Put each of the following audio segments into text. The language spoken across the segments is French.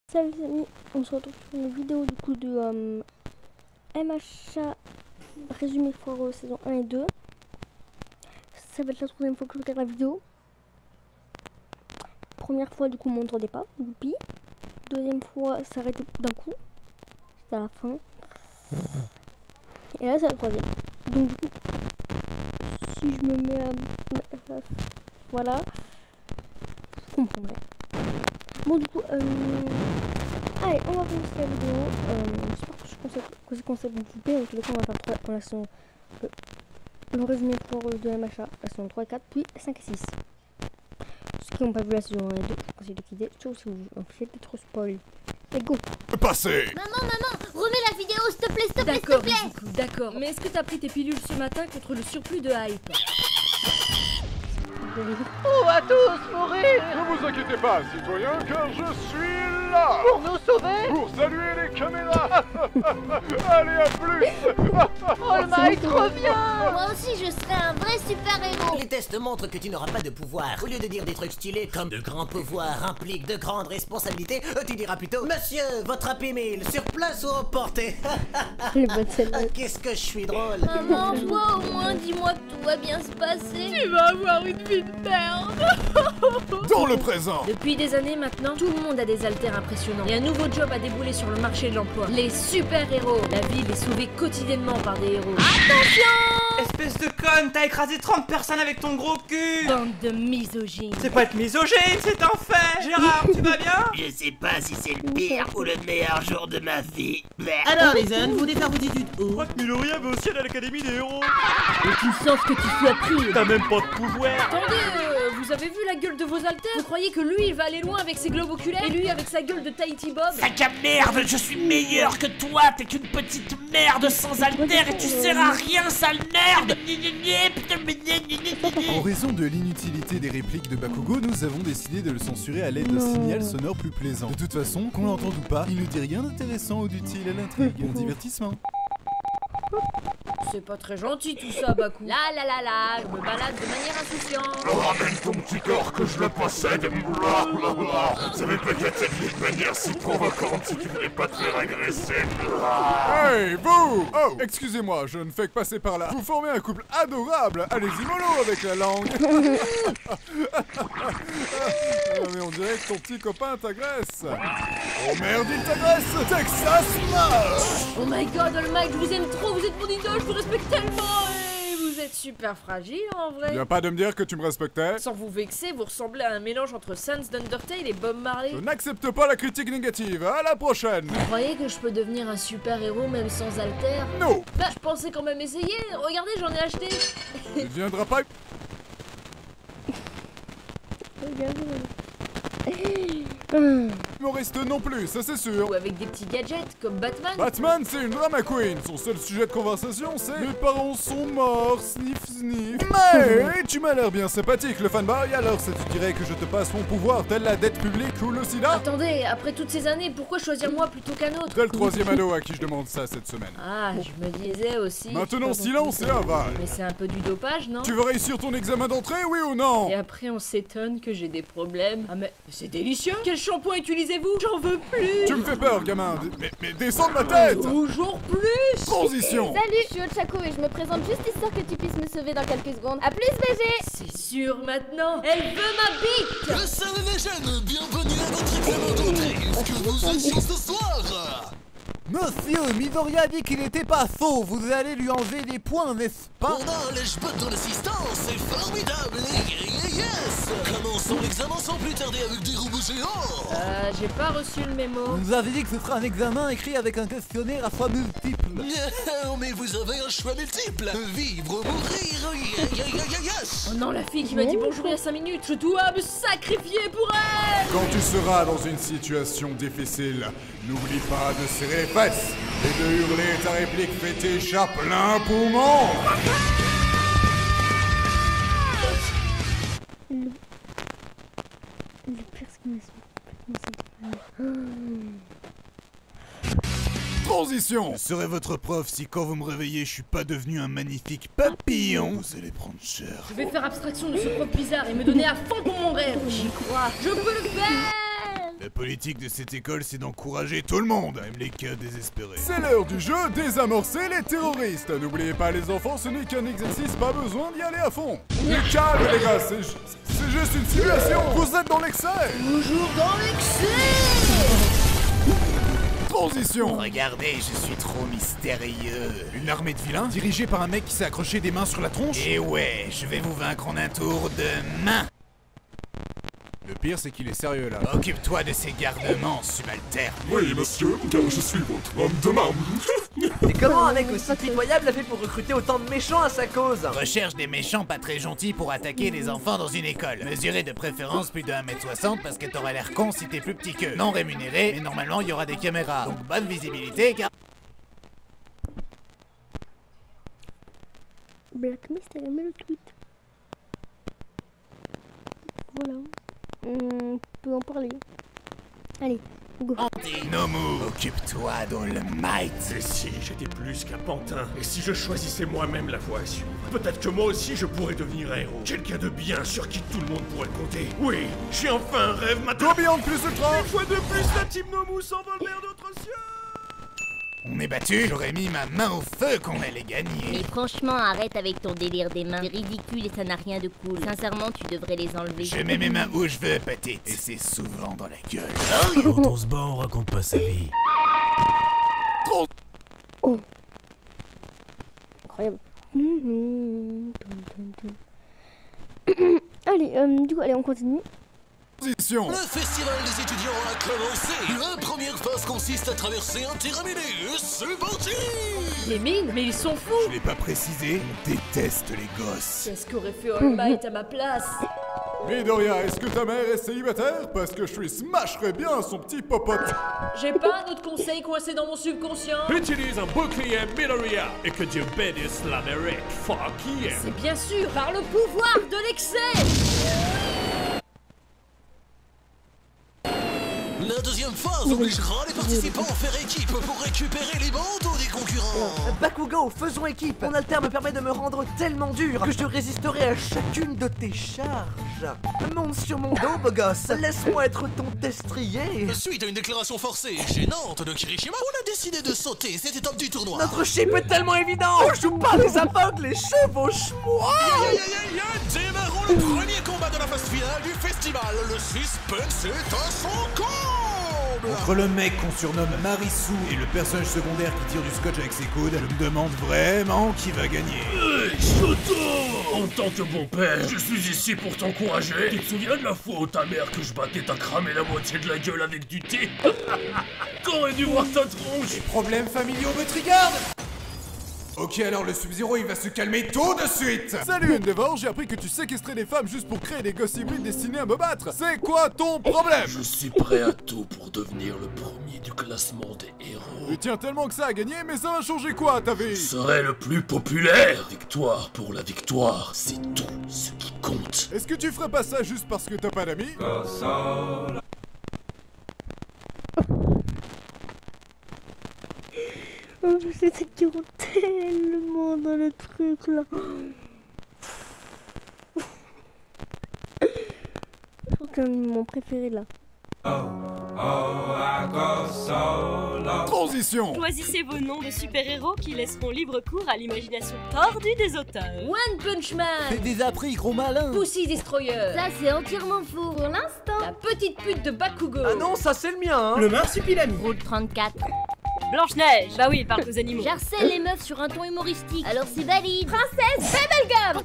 Salut les amis, on se retrouve sur une vidéo du coup de MHA résumé foireux saison 1 et 2. Ça va être la troisième fois que je regarde la vidéo. Première fois du coup on m'entendait pas, youpi. Deuxième fois ça arrêtait d'un coup, c'était à la fin. Et là c'est la troisième. Donc du coup, si je me mets à... voilà, je comprendrai. Bon du coup, allez, on va commencer la vidéo. J'espère que ce concept vous plaît. En tous les cas, on va faire 3 la saison, le résumé pour de MHA, la saison 3 et 4, puis 5 et 6. Ceux qui n'ont pas vu la saison 1 et 2, je conseille de quitter, sauf si vous faites des trop spoil. Let's go! Passez! Maman, remets la vidéo, s'il te plaît, s'il te plaît, s'il te D'accord, plaît. Izuku, d'accord. Mais est-ce que t'as pris tes pilules ce matin contre le surplus de hype? On va tous mourir Ne vous inquiétez pas, citoyens, car je suis là! pour nous sauver. Pour saluer les caméras! Allez, à plus! Oh le Mike, reviens. Moi aussi, je serai un vrai super-héros. Les tests montrent que tu n'auras pas de pouvoir. Au lieu de dire des trucs stylés comme de grands pouvoirs impliquent de grandes responsabilités, tu diras plutôt Monsieur, votre Happy Meal, sur place ou emporté? Les bonnes scènes. Qu'est-ce que je suis drôle! Maman, toi au moins, dis-moi que tout va bien se passer. Tu vas avoir une vie de merde! Dans le présent! Depuis des années maintenant, tout le monde a des haltères impressionnants. Et un nouveau job a déboulé sur le marché de l'emploi. Les super-héros. La ville est sauvée quotidiennement par des héros. Espèce de conne, t'as écrasé 30 personnes avec ton gros cul. Bande de misogynes. C'est pas être misogyne, c'est un fait. Gérard, tu vas bien? Je sais pas si c'est le pire ou le meilleur jour de ma vie. Alors les jeunes, vous voulez faire vos études où? Je crois que Miloria va aussi aller à l'académie des héros. Et tu sens ce que tu fais appris. T'as même pas de pouvoir. Attendez, vous avez vu la gueule de vos haltères? Vous croyez que lui il va aller loin avec ses globes oculaires et lui avec sa gueule de Tahiti Bob? Sac à merde, je suis meilleur que toi, t'es qu'une petite merde sans alter et tu sers à rien, sale nerd! En raison de l'inutilité des répliques de Bakugo, nous avons décidé de le censurer à l'aide d'un signal sonore plus plaisant. De toute façon, qu'on l'entende ou pas, il ne dit rien d'intéressant ou d'utile à l'intrigue. Bon divertissement. C'est pas très gentil tout ça, Baku. La, je me balade de manière insouciante. Ramène ton petit corps que je le possède! Blablabla. Ça va peut-être être une manière si provocante si tu voulais pas te faire agresser! Hey, vous! Oh, excusez-moi, je ne fais que passer par là. Vous formez un couple adorable! Allez-y mollo avec la langue! Mais on dirait que ton petit copain t'agresse! Oh merde, il t'agresse! Texas Smash! Oh my god, All Might, je vous aime trop, vous êtes mon idole, je vous respecte tellement et vous êtes super fragile en vrai. Viens pas de me dire que tu me respectais. Sans vous vexer, vous ressemblez à un mélange entre Sans d'Undertale et Bob Marley. Je n'accepte pas la critique négative. À la prochaine. Vous croyez que je peux devenir un super héros même sans alter? Non. Bah, je pensais quand même essayer. Regardez, j'en ai acheté. Tu ne viendras pas. Humoriste non plus, ça c'est sûr. Ou avec des petits gadgets comme Batman. Batman, c'est une drama queen. Son seul sujet de conversation, c'est mes parents sont morts, sniff sniff. Mais tu m'as l'air bien sympathique, le fanboy. Alors, ça te dirait que je te passe mon pouvoir, telle la dette publique ou le sida? Attendez, après toutes ces années, pourquoi choisir moi plutôt qu'un autre? T'es le troisième ado à qui je demande ça cette semaine. Ah, je me disais aussi. Maintenant, silence et aval. Mais c'est un peu du dopage, non? Tu veux réussir ton examen d'entrée, oui ou non? Et après, on s'étonne que j'ai des problèmes. Ah, mais c'est délicieux! Quel shampoing utilisez-vous? J'en veux plus! Tu me fais peur, gamin. Mais descends de ma tête! Toujours plus! Transition! Salut, je suis Ochako et je me présente juste histoire que tu puisses me sauver dans quelques secondes. A plus BG! C'est sûr maintenant! Elle veut ma bite! Salut les jeunes, bienvenue à votre examen d'entrée. Est-ce que vous étiez ce soir? Monsieur, Midoriya dit qu'il n'était pas faux, vous allez lui enlever des points, n'est-ce pas? On a les de l'assistance, c'est formidable. Yes. Commençons l'examen sans plus tarder avec des robots géants. J'ai pas reçu le mémo. On nous avait dit que ce sera un examen écrit avec un questionnaire à choix multiples. Mais vous avez un choix multiple. Vivre ou mourir. Yes. Oh non, la fille qui m'a dit bonjour il y a 5 minutes, je dois me sacrifier pour elle! Quand tu seras dans une situation difficile, n'oublie pas de serrer les fesses et de hurler ta réplique fétiche à plein poumon. Le pire, c'est qu'on a Transition. Je serai votre prof si quand vous me réveillez, je suis pas devenu un magnifique papillon. Vous allez prendre cher. Je vais faire abstraction de ce prof bizarre et me donner à fond pour mon rêve. J'y crois. Je peux le faire! politique de cette école, c'est d'encourager tout le monde, même les cas désespérés. C'est l'heure du jeu, désamorcer les terroristes. N'oubliez pas les enfants, ce n'est qu'un exercice, pas besoin d'y aller à fond. Mais calme les gars, c'est juste une simulation. Vous êtes dans l'excès. Toujours dans l'excès. Transition. Regardez, je suis trop mystérieux. Une armée de vilains dirigée par un mec qui s'est accroché des mains sur la tronche. Et ouais, je vais vous vaincre en un tour de main. Le pire, c'est qu'il est sérieux là. Occupe-toi de ces garnements, subalterne. Oui, monsieur, car je suis votre homme de main. Mais comment un mec aussi pitoyable a fait pour recruter autant de méchants à sa cause? Recherche des méchants pas très gentils pour attaquer les enfants dans une école. Mesurez de préférence plus de 1m60 parce que t'auras l'air con si t'es plus petit qu'eux. Non rémunéré, mais normalement il y aura des caméras. Donc bonne visibilité car... Black Mist, elle a mis le tweet. Voilà. On peut en parler. Allez, go. Nomu, occupe-toi dans le might. Et si j'étais plus qu'un pantin? Et si je choisissais moi-même la voie à suivre? Peut-être que moi aussi je pourrais devenir un héros. Quelqu'un de bien sur qui tout le monde pourrait compter. Oui, j'ai enfin un rêve maintenant. Combien de plus de 30? Une fois de plus, la team Nomu s'envole vers d'autres cieux. On est battu, j'aurais mis ma main au feu qu'on allait gagner. Mais franchement, arrête avec ton délire des mains. C'est ridicule et ça n'a rien de cool. Sincèrement, tu devrais les enlever. Je mets mes mains où je veux, petite. Et c'est souvent dans la gueule. Quand on se bat, on raconte pas sa vie. Oh. Incroyable. Allez, du coup, allez, on continue. Transition. Le festival des étudiants a commencé. La première phase consiste à traverser un terrain-mêlé. C'est parti. Les mines? Mais ils sont fous! Je l'ai pas précisé, on déteste les gosses. Qu'est-ce qu'aurait fait All Might à ma place? Midoriya, est-ce que ta mère est célibataire? Parce que je lui smasherais bien son petit popote. J'ai pas un autre conseil coincé dans mon subconscient. Utilise un bouclier Midoriya et que Dieu bénisse l'Amérique. Fuck yeah. C'est bien sûr par le pouvoir de l'excès. La deuxième phase obligera les participants à faire équipe pour récupérer les bandeaux des concurrents. Bakugo, faisons équipe. Mon alter me permet de me rendre tellement dur que je résisterai à chacune de tes charges. Monte sur mon dos, beau gosse. Laisse-moi être ton destrier. Suite à une déclaration forcée et gênante de Kirishima, on a décidé de sauter cette étape du tournoi. Notre chip est tellement évident. On joue pas les aveugles, les chevauche-moi. Démarrons le premier combat de la phase finale du festival. Le suspense est à son comble. Entre le mec qu'on surnomme Marisu et le personnage secondaire qui tire du scotch avec ses coudes, je me demande vraiment qui va gagner. Hey, Shoto! En tant que bon père, je suis ici pour t'encourager. Tu te souviens de la fois où ta mère que je battais t'a cramé la moitié de la gueule avec du thé? T'aurais dû voir ta tronche. Les problèmes familiaux me trigardent. Ok, alors le Sub-Zero il va se calmer tout de suite. Salut Endeavor, j'ai appris que tu séquestrais des femmes juste pour créer des gosses hybrides destinés à me battre. C'est quoi ton problème? Je suis prêt à tout pour devenir le premier du classement des héros. Tu tiens tellement que ça à gagner, mais ça va changer quoi ta vie? Je serai le plus populaire. Victoire pour la victoire, c'est tout ce qui compte. Est-ce que tu ferais pas ça juste parce que t'as pas d'amis? Oh, c'était tellement dans le truc là. Je crois que c'est mon préféré là. Transition. Choisissez vos noms de super-héros qui laisseront libre cours à l'imagination tordue des auteurs. One Punch Man. Fais des appris, gros malin. Pussy Destroyer. Ça, c'est entièrement faux. Pour l'instant. La petite pute de Bakugo. Ah non, ça c'est le mien, hein. Le marsupilami. Route 34. Blanche-Neige. Bah oui, il parle aux animaux. J'harcèle les meufs sur un ton humoristique. Alors c'est valide. Princesse Bubblegum.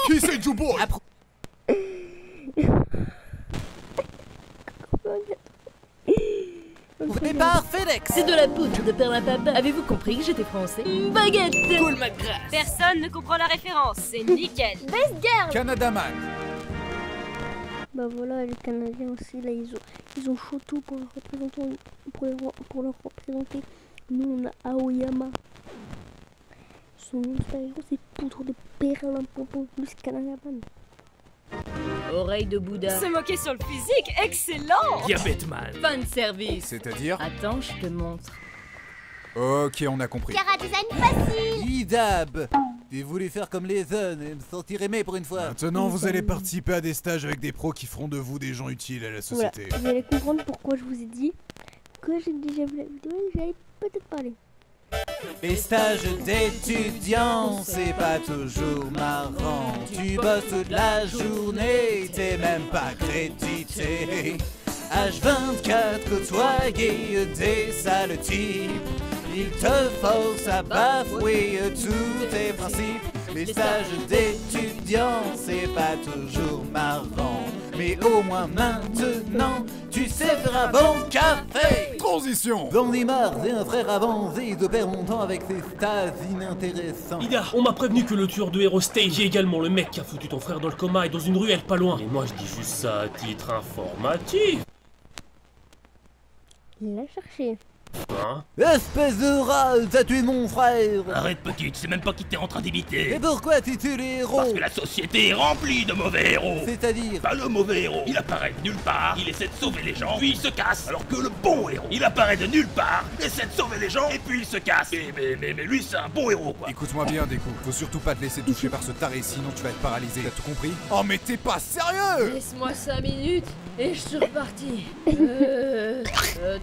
Qui c'est Jubo? Au départ, FedEx. C'est de la poudre de perlimpinpin. Avez-vous compris que j'étais français? Baguette. Cool McGrath. Personne ne comprend la référence, c'est nickel. Best Girl. Canada Man. Bah voilà, les Canadiens aussi, là, ils ont Shoto pour leur représenter. Pour leur représenter. Nous, on a Aoyama. Son nom de super-héros, c'est Poudre de perlimpinpin plus Canadaman. Oreille de Bouddha. Se moquer sur le physique, excellent. Diabetman. Fan service. C'est-à-dire? Attends, je te montre. Ok, on a compris. Cara design facile. Idab. J'ai voulu faire comme les jeunes et me sentir aimé pour une fois. Maintenant, vous allez participer à des stages avec des pros qui feront de vous des gens utiles à la société. Voilà. Vous allez comprendre pourquoi je vous ai dit que j'ai déjà vu la vidéo et j'allais peut-être parler. Les stages d'étudiants, c'est pas toujours marrant. Tu bosses toute la journée, t'es même pas crédité. H24 côtoyer des sales types. Ils te forcent à bafouer tous tes principes. Les stages d'étudiants, c'est pas toujours marrant. Mais au moins maintenant, tu sais faire un bon café. Transition. J'en ai marre, j'ai un frère avancé, je perds mon temps avec ces stages inintéressants. Ida, on m'a prévenu que le tueur de héros Stage est également le mec qui a foutu ton frère dans le coma et dans une ruelle pas loin. Et moi je dis juste ça à titre informatif. Il l'a cherché. Hein? Espèce de rat, t'as tué mon frère. Arrête petite, c'est même pas qui t'es en train d'imiter. Et pourquoi tu tues les héros? Parce que la société est remplie de mauvais héros. C'est-à-dire? Bah le mauvais héros, il apparaît de nulle part, il essaie de sauver les gens, puis il se casse. Alors que le bon héros, il apparaît de nulle part, essaie de sauver les gens, et puis il se casse. Mais lui c'est un bon héros quoi. Écoute-moi bien, Deku. Faut surtout pas te laisser toucher par ce taré, sinon tu vas être paralysé. T'as tout compris? Oh mais t'es pas sérieux! Laisse-moi 5 minutes et je suis reparti.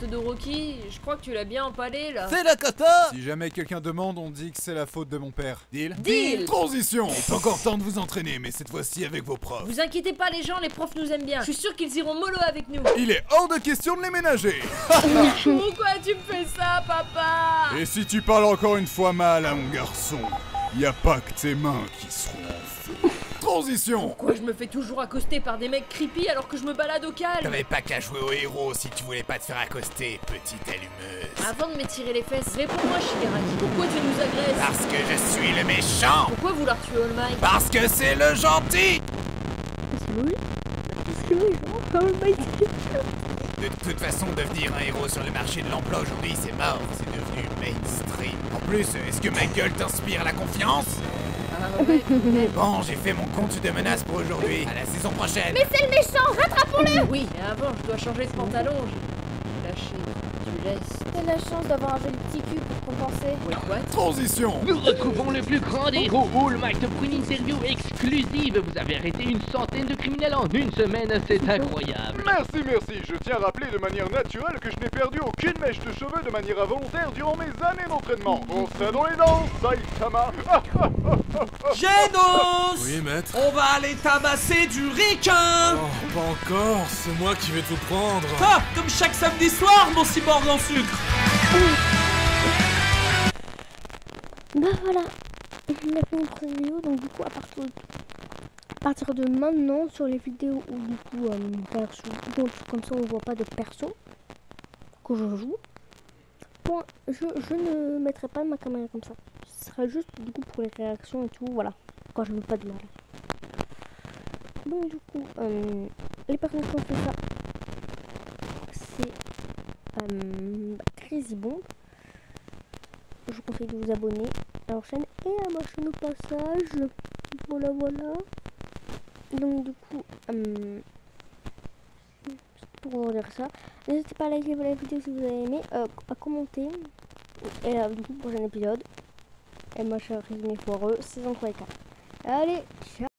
Todoroki, je crois que tu l'as bien empalé là. C'est la kata! Si jamais quelqu'un demande, on dit que c'est la faute de mon père. Deal? Deal! Transition! Il est encore temps de vous entraîner, mais cette fois-ci avec vos profs. Vous inquiétez pas les gens, les profs nous aiment bien. Je suis sûr qu'ils iront mollo avec nous. Il est hors de question de les ménager! Pourquoi tu me fais ça, papa? Et si tu parles encore une fois mal à mon garçon, y a pas que tes mains qui seront en feu. Transition! Pourquoi je me fais toujours accoster par des mecs creepy alors que je me balade au calme? T'avais pas qu'à jouer au héros si tu voulais pas te faire accoster, petite allumeuse. Avant de m'étirer les fesses, réponds-moi Shigaraki, pourquoi tu nous agresses? Parce que je suis le méchant! Pourquoi vouloir tuer All Might? Parce que c'est le gentil! C'est vrai, All Might. De toute façon, devenir un héros sur le marché de l'emploi aujourd'hui, c'est mort, c'est devenu mainstream. En plus, est-ce que ma gueule t'inspire la confiance? Bon, j'ai fait mon compte de menaces pour aujourd'hui. À la saison prochaine. Mais c'est le méchant, rattrapons-le! Oui, mais avant, je dois changer de pantalon. J'ai lâché. Tu laisses. T'as la chance d'avoir un joli petit cul pour compenser. What? Transition! Nous retrouvons le plus grand des héros, All Might, pour une interview exclusive. Vous avez arrêté une centaine de criminels en une semaine, c'est incroyable. Merci. Je tiens à rappeler de manière naturelle que je n'ai perdu aucune mèche de cheveux de manière involontaire durant mes années d'entraînement. On se dans les dents, Saitama. Genos! Oui, maître. On va aller tabasser du requin! Oh, pas encore, c'est moi qui vais tout prendre. Ah! Comme chaque samedi soir, mon cyborg en sucre! Bah voilà, on a fini notre vidéo, donc du coup à partir de maintenant sur les vidéos où du coup comme ça on voit pas de perso que je joue, je ne mettrai pas ma caméra comme ça, ce sera juste du coup pour les réactions et tout, voilà, quand je veux pas de mal. Donc du coup les personnes qui ont fait ça, c'est Crazy Bomb. Je vous conseille de vous abonner à leur chaîne et à ma chaîne au passage. Voilà. Donc du coup, pour vous dire ça, n'hésitez pas à liker la vidéo si vous avez aimé, à commenter. Et du coup, prochain épisode. Et moi, je suis Résumé Foireux, saison 3 et 4. Allez, ciao!